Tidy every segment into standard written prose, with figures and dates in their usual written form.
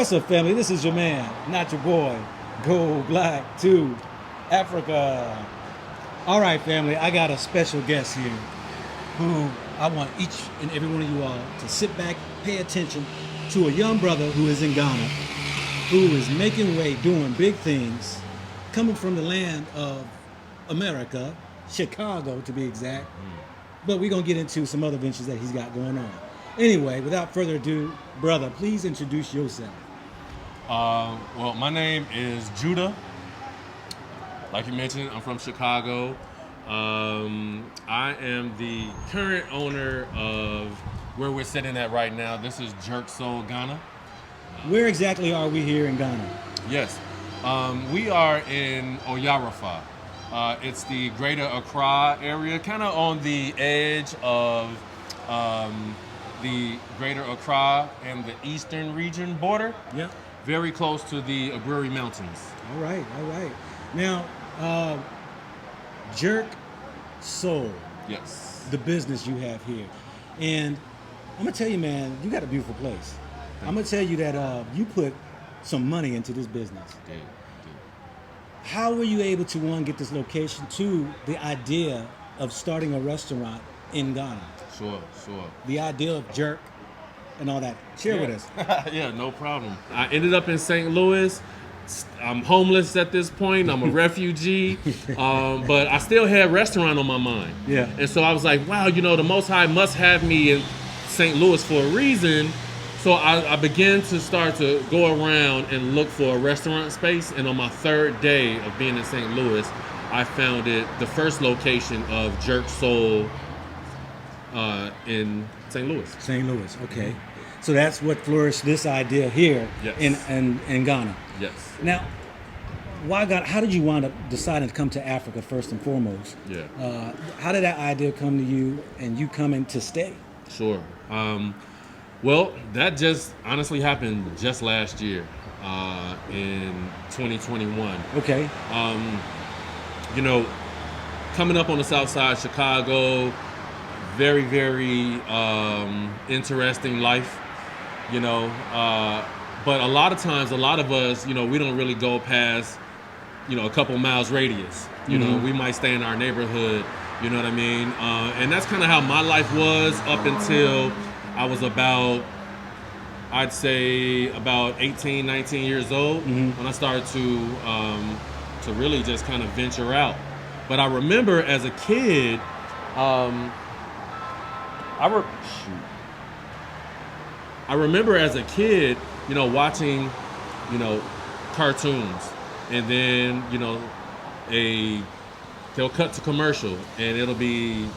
What's up, family? This is your man, not your boy, Go Black to Africa. All right, family, I got a special guest here who I want each and every one of you all to sit back, pay attention to a young brother who is in Ghana, who is making way, doing big things, coming from the land of America, Chicago to be exact. But we're going to get into some other ventures that he's got going on. Anyway, without further ado, brother, please introduce yourself. Well, my name is Judah. Like you mentioned, I'm from Chicago. I am the current owner of where we're sitting at right now. This is Jerk Soul Ghana. Where exactly are we here in Ghana? Yes, we are in Oyarafa. It's the Greater Accra area, kind of on the edge of the Greater Accra and the eastern region border. Yeah. Very close to the Aguri Mountains. All right. Now, Jerk Soul. Yes. The business you have here. And I'm going to tell you, man, you got a beautiful place. I'm going to tell you that you put some money into this business. Did. How were you able to, one, get this location, two, the idea of starting a restaurant in Ghana? Sure. The idea of Jerk and all that. Share with us. Yeah, no problem. I ended up in St. Louis. I'm homeless at this point. I'm a refugee, but I still had restaurant on my mind. Yeah. And so I was like, wow, the Most High must have me in St. Louis for a reason. So I began to start to go around and look for a restaurant space. And on my third day of being in St. Louis, I found the first location of Jerk Soul in St. Louis. St. Louis, okay. So that's what flourished this idea here in Ghana. Yes. Now, why Ghana? How did you wind up deciding to come to Africa first and foremost? Yeah. How did that idea come to you and you coming to stay? Sure. Well, that just honestly happened just last year in 2021. Okay. Coming up on the south side of Chicago, very, very interesting life, but a lot of times, a lot of us, we don't really go past, a couple miles radius. We might stay in our neighborhood, you know what I mean? And that's kind of how my life was up until I was about 18, 19 years old when I started to really just kind of venture out. But I remember as a kid, I remember as a kid, watching, cartoons, and then, they'll cut to commercial, and it'll be,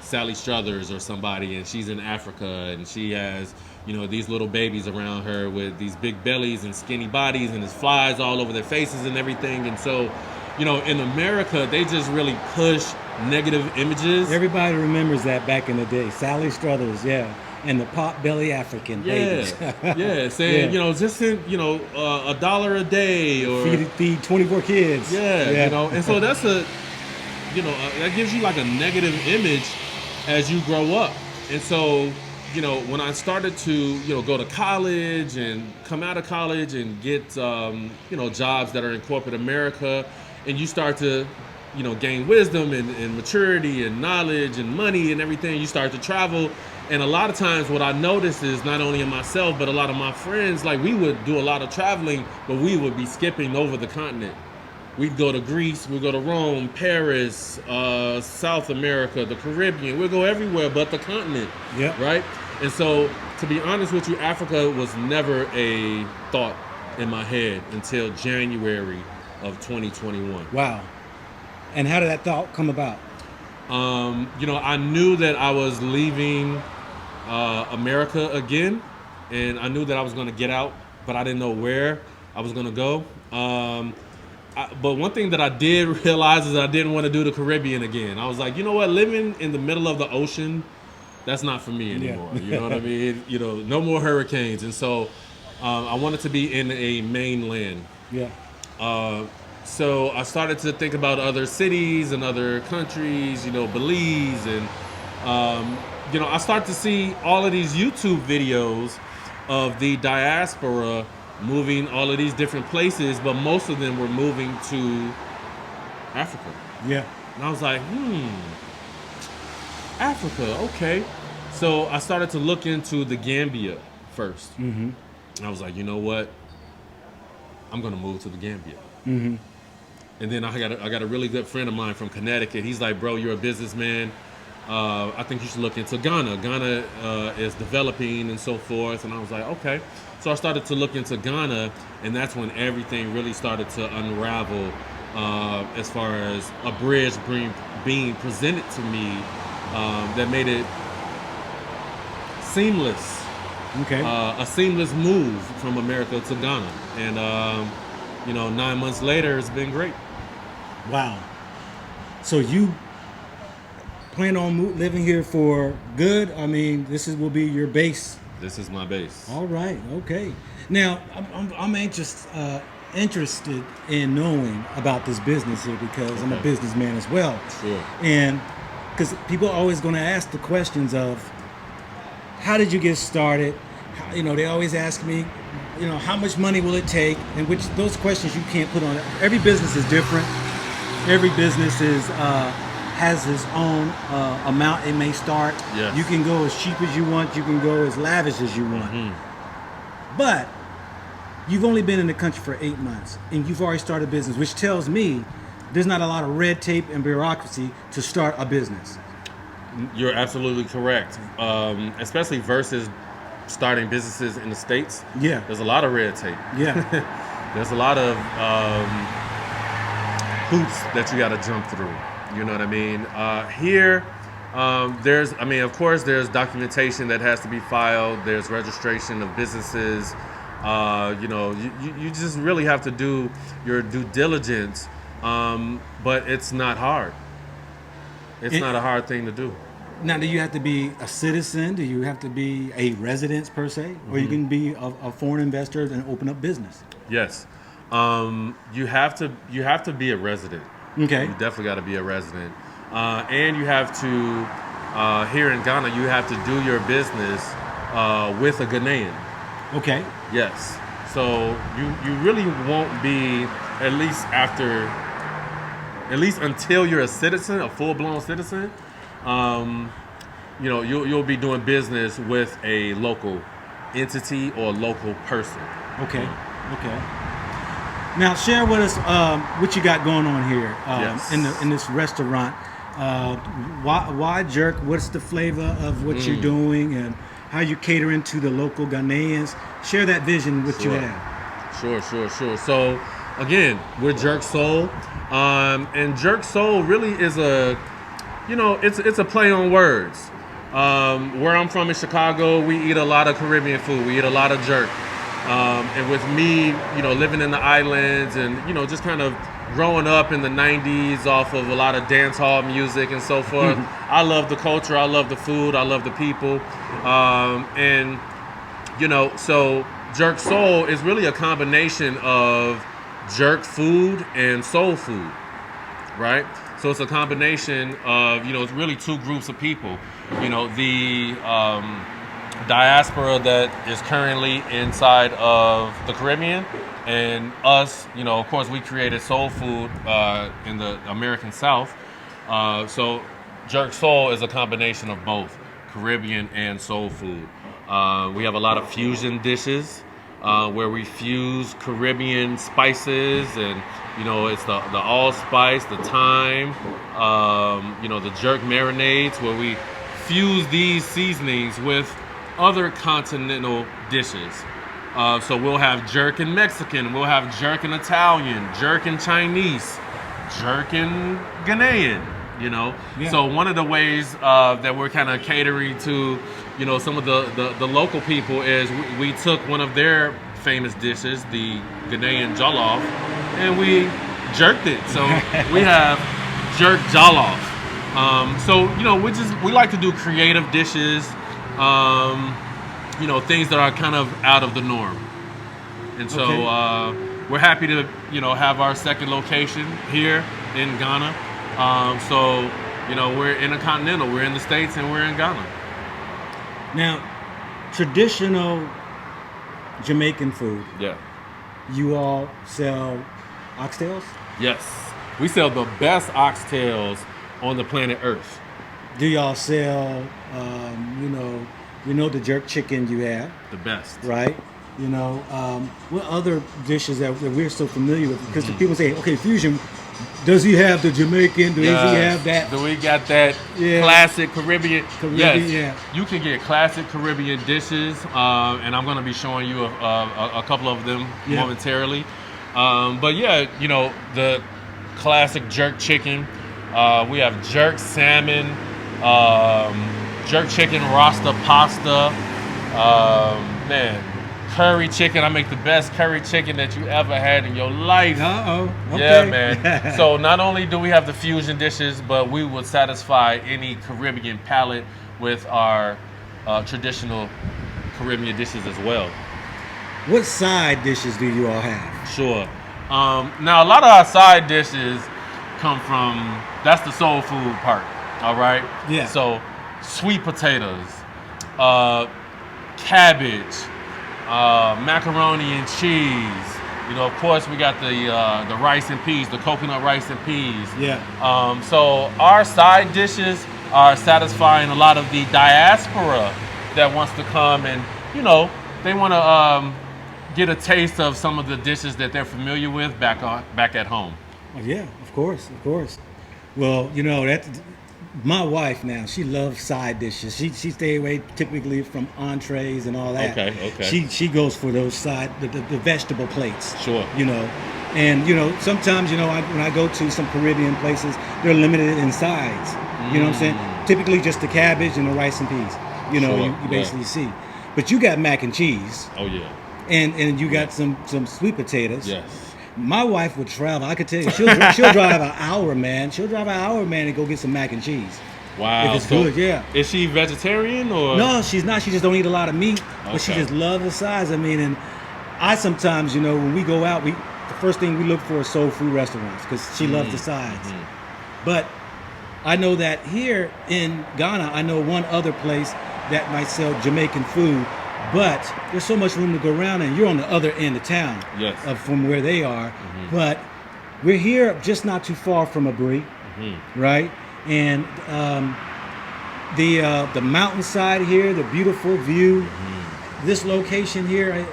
Sally Struthers or somebody, and she's in Africa, and she has, these little babies around her with these big bellies and skinny bodies, and there's flies all over their faces and everything. And so, in America, they just really push negative images. Everybody remembers that back in the day. Sally Struthers, yeah. And the pot belly African babies. Yeah, saying, just send, $1 a day or feed 24 kids. Yeah. And so that's that gives you like a negative image as you grow up. And so, when I started to, go to college and come out of college and get, jobs that are in corporate America, and you start to, gain wisdom and maturity and knowledge and money and everything, you start to travel. And a lot of times what I noticed is not only in myself, but a lot of my friends, like we would do a lot of traveling, but we would be skipping over the continent. We'd go to Greece, we'd go to Rome, Paris, South America, the Caribbean. We'd go everywhere but the continent, right? And so, to be honest with you, Africa was never a thought in my head until January of 2021. Wow. And how did that thought come about? I knew that I was leaving America again, and I knew that I was going to get out, but I didn't know where I was going to go. But one thing that I did realize is I didn't want to do the Caribbean again. I was like, you know what, living in the middle of the ocean, that's not for me anymore. You know what I mean? No more hurricanes. And so I wanted to be in a mainland. Yeah. So I started to think about other cities and other countries, Belize. And, I started to see all of these YouTube videos of the diaspora moving all of these different places, but most of them were moving to Africa. Yeah. And I was like, Africa, okay. So I started to look into the Gambia first. Mm-hmm. And I was like, you know what? I'm gonna move to the Gambia. Mm-hmm. And then I got a really good friend of mine from Connecticut. He's like, bro, you're a businessman. I think you should look into Ghana. Ghana is developing and so forth. And I was like, okay. So I started to look into Ghana, and that's when everything really started to unravel as far as a bridge being presented to me that made it seamless. Okay. A seamless move from America to Ghana. And, 9 months later, it's been great. Wow. So you plan on living here for good? I mean, will be your base. This is my base. All right. Okay. Now, I'm interested in knowing about this business here because I'm a Okay. businessman as well. Sure. And because people are always going to ask the questions of, how did you get started? They always ask me, how much money will it take? And which those questions you can't put on it. Every business is different. Every business has its own amount it may start. Yes. You can go as cheap as you want. You can go as lavish as you want. Mm-hmm. But you've only been in the country for 8 months, and you've already started a business, which tells me there's not a lot of red tape and bureaucracy to start a business. You're absolutely correct. Especially versus starting businesses in the States. Yeah. There's a lot of red tape. Yeah. There's a lot of hoops that you got to jump through. You know what I mean? Here, of course, there's documentation that has to be filed. There's registration of businesses. You just really have to do your due diligence. But it's not hard. It's not a hard thing to do. Now, do you have to be a citizen? Do you have to be a resident per se? Or you can be a foreign investor and open up business? Yes. You have to be a resident. Okay. You definitely got to be a resident. And you have to, here in Ghana, you have to do your business with a Ghanaian. Okay. Yes. So you really won't be, at least until you're a citizen, a full-blown citizen, you'll be doing business with a local entity or local person. Okay. Okay. Now, share with us what you got going on here Yes. in this restaurant. Why jerk? What's the flavor of what you're doing, and how you catering to the local Ghanaians? Share that vision, what you Sure. have. Sure. So, again, we're Jerk Soul, and Jerk Soul really is it's a play on words. Where I'm from in Chicago, we eat a lot of Caribbean food. We eat a lot of jerk. And with me, living in the islands and, just kind of growing up in the 90s off of a lot of dance hall music and so forth, I love the culture. I love the food. I love the people. So Jerk Soul is really a combination of jerk food and soul food, right? So it's a combination of, it's really two groups of people. The diaspora that is currently inside of the Caribbean, and us, of course, we created soul food in the American South. So Jerk Soul is a combination of both Caribbean and soul food. We have a lot of fusion dishes where we fuse Caribbean spices and, it's the allspice, the thyme, the jerk marinades, where we fuse these seasonings with other continental dishes. So we'll have jerk in Mexican, we'll have jerk in Italian, jerk in Chinese, jerk in Ghanaian, Yeah. So one of the ways that we're kind of catering to, some of the local people is we took one of their famous dishes, the Ghanaian jollof, and we jerked it. So we have jerk jollof. We like to do creative dishes, things that are kind of out of the norm. And so we're happy to, have our second location here in Ghana. We're intercontinental. We're in the States and we're in Ghana. Now, traditional Jamaican food. Yeah. You all sell oxtails? Yes. We sell the best oxtails on the planet Earth. Do y'all sell, the jerk chicken you have, The best. right? What other dishes that we're so familiar with? Because people say, okay, Fusion, does he have the Jamaican? Does he have that? Do we got that classic Caribbean? Caribbean, Yes. yeah. You can get classic Caribbean dishes, and I'm going to be showing you a couple of them momentarily. But yeah, the classic jerk chicken. We have jerk salmon, jerk chicken Rasta pasta. Curry chicken. I make the best curry chicken that you ever had in your life. Okay. Yeah, man. So not only do we have the fusion dishes, but we will satisfy any Caribbean palate with our traditional Caribbean dishes as well. What side dishes do you all have? Sure. Now, a lot of our side dishes come from, that's the soul food part, all right? Yeah. So, sweet potatoes, cabbage, macaroni and cheese. Of course, we got the rice and peas, the coconut rice and peas. Yeah. So, our side dishes are satisfying a lot of the diaspora that wants to come and, they want to get a taste of some of the dishes that they're familiar with back at home. Oh, yeah, of course. Well, that my wife now, she loves side dishes. She stay away typically from entrees and all that. Okay. She goes for those the vegetable plates. Sure. And sometimes when I go to some Caribbean places, they're limited in sides. You know what I'm saying? Typically just the cabbage and the rice and peas. Sure, you basically see. But you got mac and cheese. Oh yeah. And you got some sweet potatoes. Yes. My wife would travel. I could tell you, she'll drive an hour, man. She'll drive an hour, man, and go get some mac and cheese. Wow. If it's good, yeah. Is she vegetarian or? No, she's not. She just don't eat a lot of meat, but she just loves the size. I mean, and I sometimes, when we go out, the first thing we look for is soul food restaurants because she loves the sides. But I know that here in Ghana, I know one other place that might sell Jamaican food. But there's so much room to go around, and you're on the other end of town from where they are. But we're here just not too far from Abri, right? And the mountainside here, the beautiful view, this location here,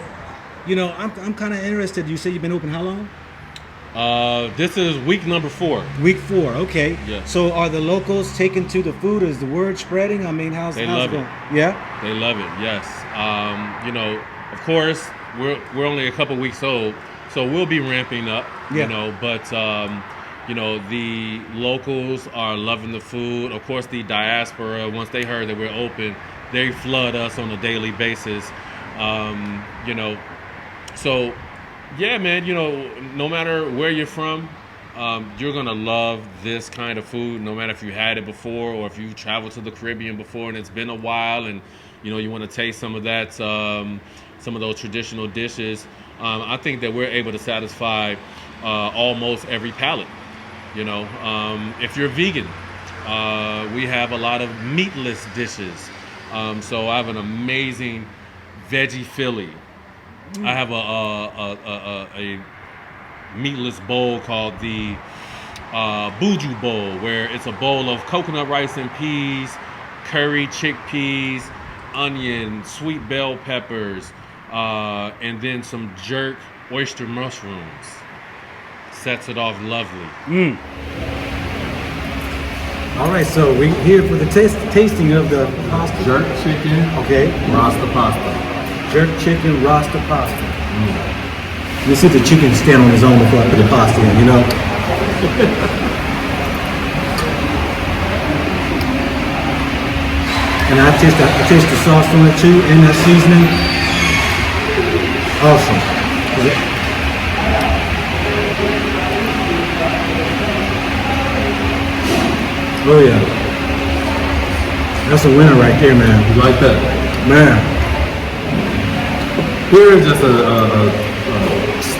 I'm kind of interested. You say you've been open how long? This is week number 4. Week 4, okay. Yeah. So are the locals taking to the food? Is the word spreading? I mean, how's it going? Yeah? They love it, yes. Of course, we're only a couple weeks old, so we'll be ramping up, but, the locals are loving the food. Of course, the diaspora, once they heard that we're open, they flood us on a daily basis, So, yeah, man, no matter where you're from, you're going to love this kind of food, no matter if you had it before or if you traveled to the Caribbean before and it's been a while and, you want to taste some of that, some of those traditional dishes. I think that we're able to satisfy almost every palate. If you're vegan, we have a lot of meatless dishes. So I have an amazing veggie Philly. I have a meatless bowl called the Buju Bowl, where it's a bowl of coconut rice and peas, curry chickpeas, onion, sweet bell peppers, and then some jerk oyster mushrooms. Sets it off lovely. All right, so we're here for the tasting of the pasta. Jerk chicken, Okay. Rasta pasta. Jerk chicken Rasta pasta. Let me see if the chicken stand on his own before I put the pasta in, And I taste the sauce on it too, and that seasoning. Awesome. Oh yeah. That's a winner right there, man. You like that? Man. Here is just a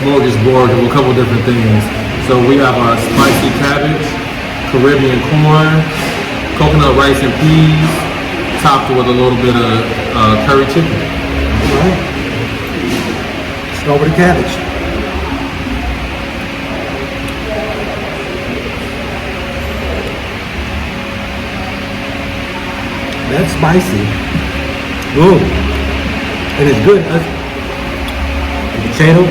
smorgasbord of a couple different things. So we have our spicy cabbage, Caribbean corn, coconut rice and peas, topped with a little bit of curry chicken. All right. over the cabbage. That's spicy. Ooh. And it's good. The potato.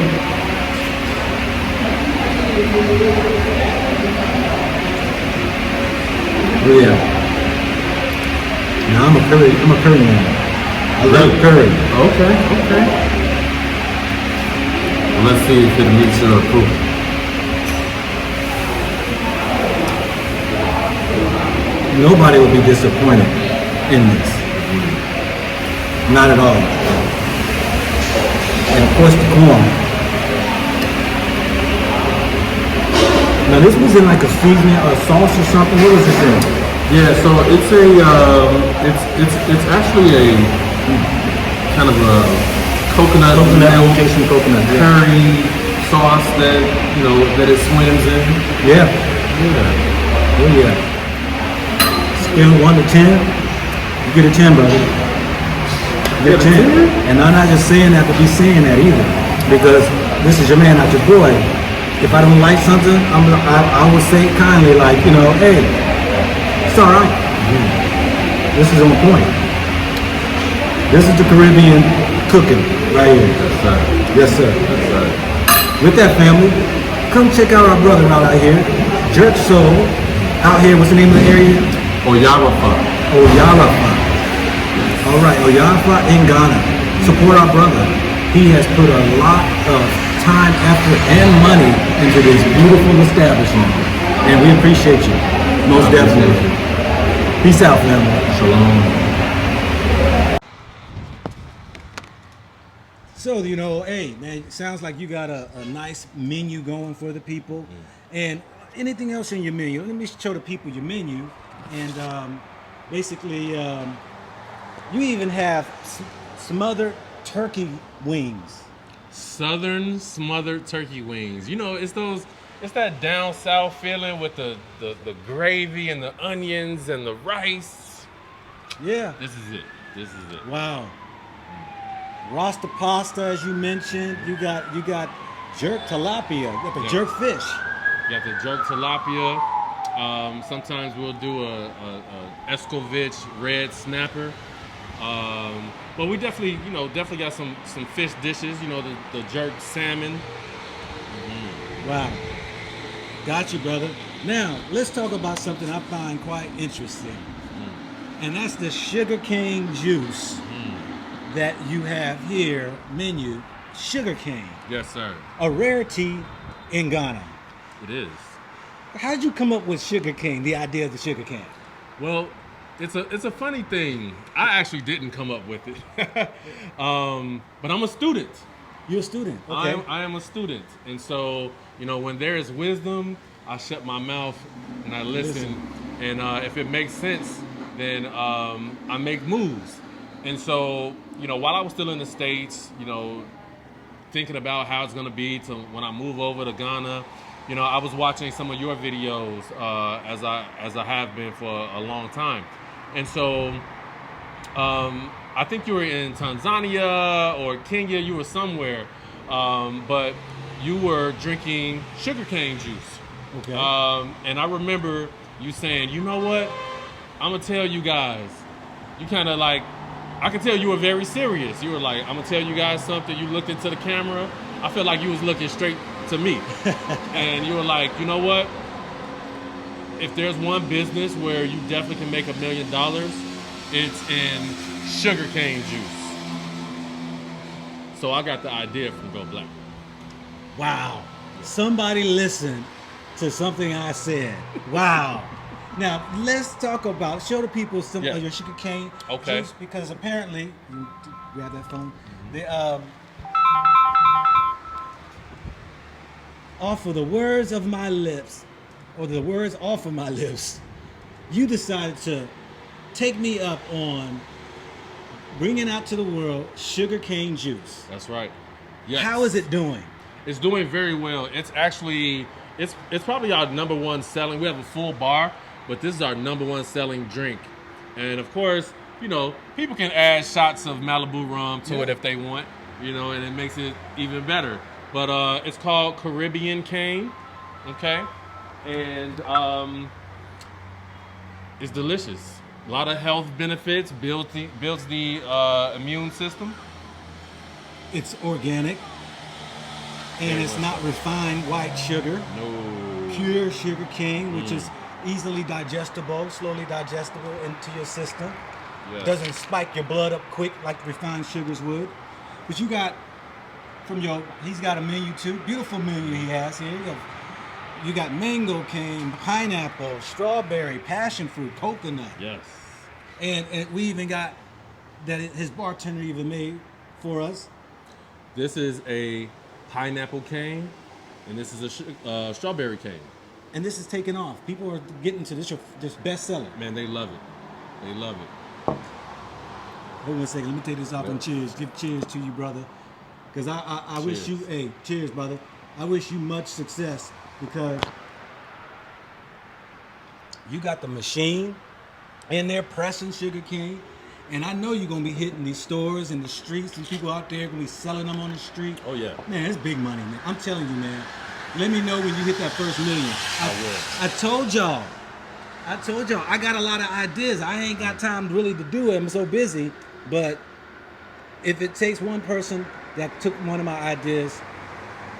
Oh yeah. Now I'm a curry man. I love curry. Okay, okay. Well, let's see if it meets your approval. Nobody will be disappointed in this. Not at all. And of course the corn. Now this was in like a seasoning or a sauce or something. What was this in? Yeah, so it's a it's actually a kind of a coconut milk Cajun coconut. Yeah. curry sauce that that it swims in. Yeah. Yeah. Oh yeah. Scale of 1 to 10. You get a 10, brother. You get a 10. And I'm not just saying that to be saying that either, because this is your man, not your boy. If I don't like something, I will say kindly, like, hey, it's all right. This is on point. This is the Caribbean cooking right here. That's right. Yes, sir. That's right. With that, family, come check out our brother out here, Jerk Soul, out here. What's the name of the area? Oyarafa. Oyarafa. All right, Oyarafa in Ghana. Support our brother. He has put a lot of time, effort, and money into this beautiful establishment, and we appreciate you, most definitely. Peace out, family. Shalom. So, hey, man, it sounds like you got a nice menu going for the people. And anything else in your menu? Let me show the people your menu. And basically, you even have smothered turkey wings. Southern smothered turkey wings. It's that down south feeling with the gravy and the onions and the rice. Yeah. This is it. Wow. Rasta pasta, as you mentioned. You got jerk tilapia. You got the jerk fish. You got the jerk tilapia. Sometimes we'll do a Escovitch red snapper. But we definitely got some fish dishes. The jerk salmon. Wow. Got you, brother. Now, let's talk about something I find quite interesting. And that's the sugarcane juice that you have here, menu, sugarcane. Yes, sir. A rarity in Ghana. It is. How did you come up with sugarcane, the idea of the sugarcane? Well, it's a funny thing. I actually didn't come up with it. But I'm a student. You're a student. Okay. I am a student. And so, when there is wisdom, I shut my mouth and I listen. And if it makes sense, then I make moves. And so, while I was still in the States, thinking about how it's going to be to when I move over to Ghana, I was watching some of your videos as I have been for a long time. And so I think you were in Tanzania or Kenya, you were somewhere, but you were drinking sugarcane juice. Okay. And I remember you saying, you know what, I'm going to tell you guys. You kind of like, I could tell you were very serious. You were like, I'm going to tell you guys something. You looked into the camera. I felt like you was looking straight to me. And you were like, you know what? If there's one business where you definitely can make $1 million, it's in sugarcane juice. So I got the idea from Go Black. Wow. Somebody listened to something I said. Wow. Now, let's talk about, show the people some of your sugarcane juice, because apparently, you grab that phone, off of the words of my lips, or the words off of my lips, you decided to take me up on bringing out to the world sugarcane juice. That's right. Yes. How is it doing? It's doing very well. It's actually, it's probably our #1 selling. We have a full bar, but this is our #1 selling drink. And of course, people can add shots of Malibu rum to it if they want. you know, and it makes it even better. But it's called Caribbean cane, okay? And it's delicious. A lot of health benefits, builds the immune system. It's organic, and it's not refined white sugar. No. Pure sugar cane, which is easily digestible, slowly digestible into your system. Yes. Doesn't spike your blood up quick like refined sugars would. But you got he's got a menu too. Beautiful menu he has here. You got mango cane, pineapple, strawberry, passion fruit, coconut. Yes. And we even got that his bartender even made for us. This is a pineapple cane, and this is a strawberry cane. And this is taking off. People are getting to this bestseller. Man, they love it. They love it. Hold on a second. Let me take this off and cheers. Give cheers to you, brother. Because I wish you, hey, cheers, brother. I wish you much success because you got the machine in there pressing sugar cane. And I know you're going to be hitting these stores and the streets and people out there going to be selling them on the street. Oh, yeah. Man, it's big money, man. I'm telling you, man. Let me know when you hit that first million. I will. I told y'all, I got a lot of ideas. I ain't got time really to do it. I'm so busy. But if it takes one person that took one of my ideas,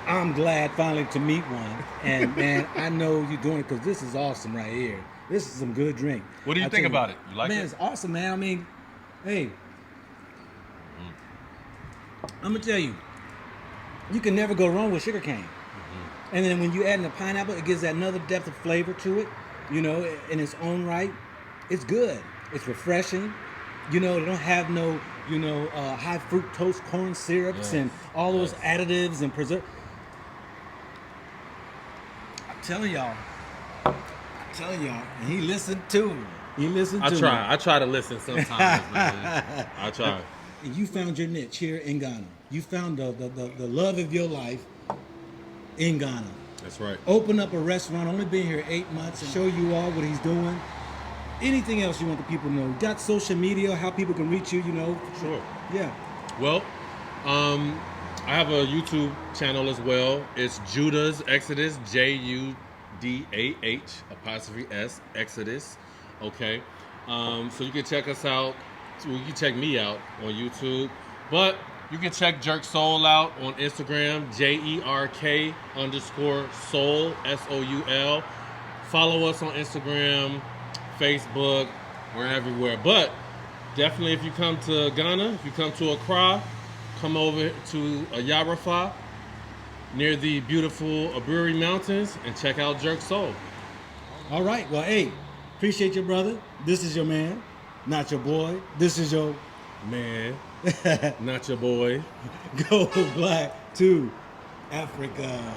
I'm glad finally to meet one. And man, I know you're doing it because this is awesome right here. This is some good drink. What do you think about it? You like it? Man, it's awesome, man. I mean, hey, I'm gonna tell you, you can never go wrong with sugar cane. And then when you add in the pineapple, it gives that another depth of flavor to it, you know, in its own right. It's good. It's refreshing. You know, they don't have no, high fructose corn syrups and all those additives and preserve. I'm telling y'all, and he listened too. I try to listen sometimes, man. I try. And you found your niche here in Ghana. You found the love of your life in Ghana. That's right. Open up a restaurant, only been here 8 months, and show you all what he's doing. Anything else you want the people to know? Got social media, how people can reach you, Sure. Yeah. Well, I have a YouTube channel as well. It's Judah's Exodus, JUDAH' Exodus. Okay. So you can check us out. You can check me out on YouTube. But you can check Jerk Soul out on Instagram, JERK_soul, SOUL. Follow us on Instagram, Facebook. We're everywhere. But definitely if you come to Ghana, if you come to Accra, come over to Ayarafa near the beautiful Aburi Mountains and check out Jerk Soul. All right. Well, hey, appreciate your brother. This is your man, not your boy. This is your Man, not your boy. Go Black to Africa.